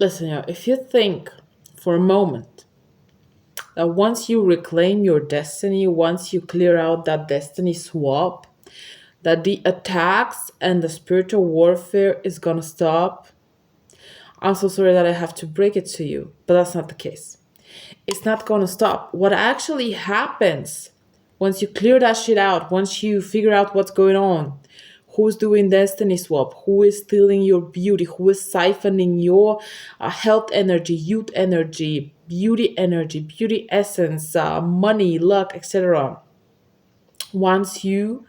Listen, if you think for a moment that once you reclaim your destiny, once you clear out that destiny swap, that the attacks and the spiritual warfare is gonna stop, I'm so sorry that I have to break it to you, but that's not the case. It's not gonna stop. What actually happens once you clear that shit out, once you figure out what's going on, who's doing destiny swap, who is stealing your beauty, who is siphoning your health energy, youth energy, beauty essence, money, luck, etc. Once you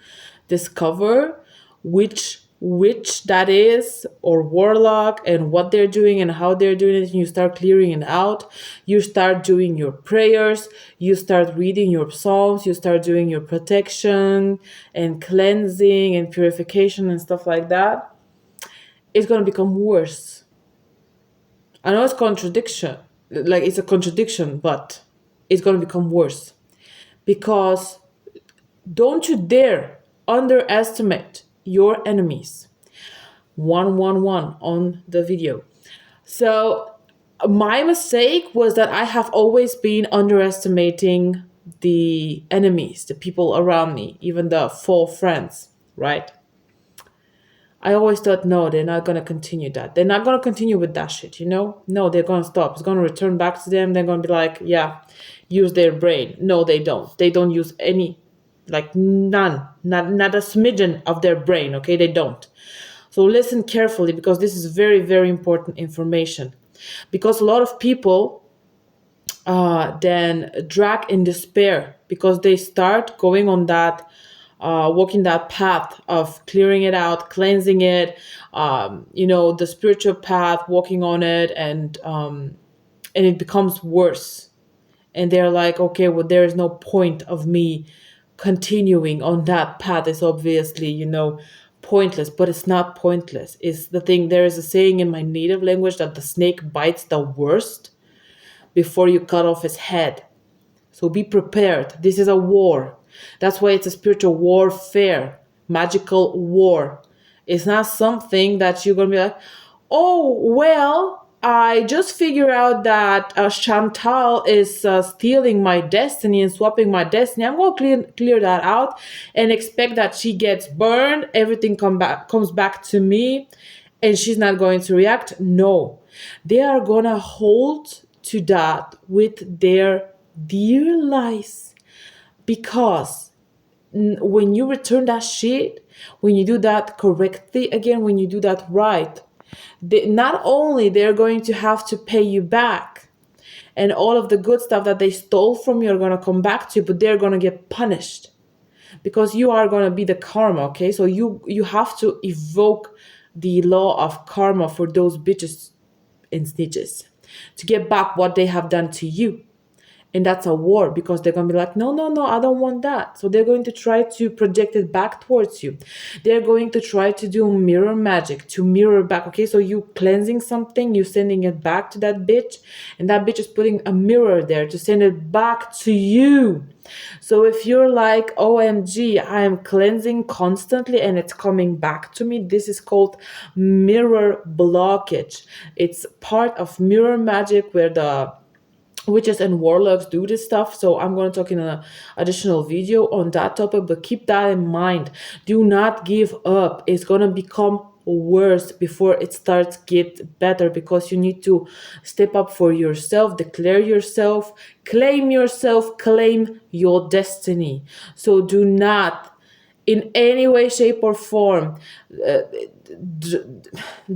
discover which witch that is or warlock and what they're doing and how they're doing it, and you start clearing it out, you start doing your prayers, you start reading your psalms, you start doing your protection and cleansing and purification and stuff like that, it's going to become worse. I know it's contradiction, like it's a contradiction, but it's going to become worse. Because don't you dare underestimate your enemies. 111 on the video. So my mistake was that I have always been underestimating the enemies, the people around me, even the faux friends, right? I always thought, no, they're not going to continue that. They're not going to continue with that shit, you know? No, they're going to stop. It's going to return back to them. They're going to be like, yeah, use their brain. No, they don't. They don't use any, like none, not a smidgen of their brain, okay? They don't. So listen carefully, because this is very, very important information. Because a lot of people then drag in despair because they start going on that walking that path of clearing it out, cleansing it, the spiritual path, walking on it, and it becomes worse. And they're like, okay, well, there is no point of me continuing on that path. It's obviously, pointless, but it's not pointless. It's the thing. There is a saying in my native language that the snake bites the worst before you cut off his head. So be prepared. This is a war. That's why it's a spiritual warfare, magical war. It's not something that you're going to be like, oh, well, I just figured out that Chantal is stealing my destiny and swapping my destiny. I'm going to clear that out and expect that she gets burned. Everything comes back to me and she's not going to react. No, they are going to hold to that with their dear lives, because when you return that shit, when you do that correctly again, when you do that right, not only they're going to have to pay you back, and all of the good stuff that they stole from you are going to come back to you, but they're going to get punished because you are going to be the karma. Okay, so you have to evoke the law of karma for those bitches and snitches to get back what they have done to you. And that's a war, because they're going to be like, no, no, no, I don't want that. So they're going to try to project it back towards you. They're going to try to do mirror magic to mirror back. Okay, so you cleansing something, you sending it back to that bitch, and that bitch is putting a mirror there to send it back to you. So if you're like, OMG, I am cleansing constantly and it's coming back to me, this is called mirror blockage. It's part of mirror magic where the witches and warlocks do this stuff. So I'm going to talk in an additional video on that topic, but keep that in mind. Do not give up. It's going to become worse before it starts get better, because you need to step up for yourself, declare yourself, claim your destiny. So do not in any way, shape, or form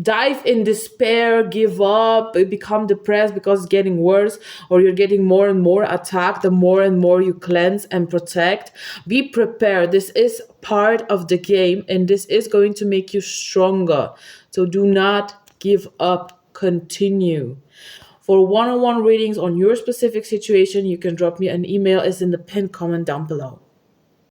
dive in despair, give up, become depressed because it's getting worse, or you're getting more and more attacked the more and more you cleanse and protect. Be prepared. This is part of the game, and this is going to make you stronger. So do not give up. Continue. For one-on-one readings on your specific situation, you can drop me an email. It's in the pinned comment down below.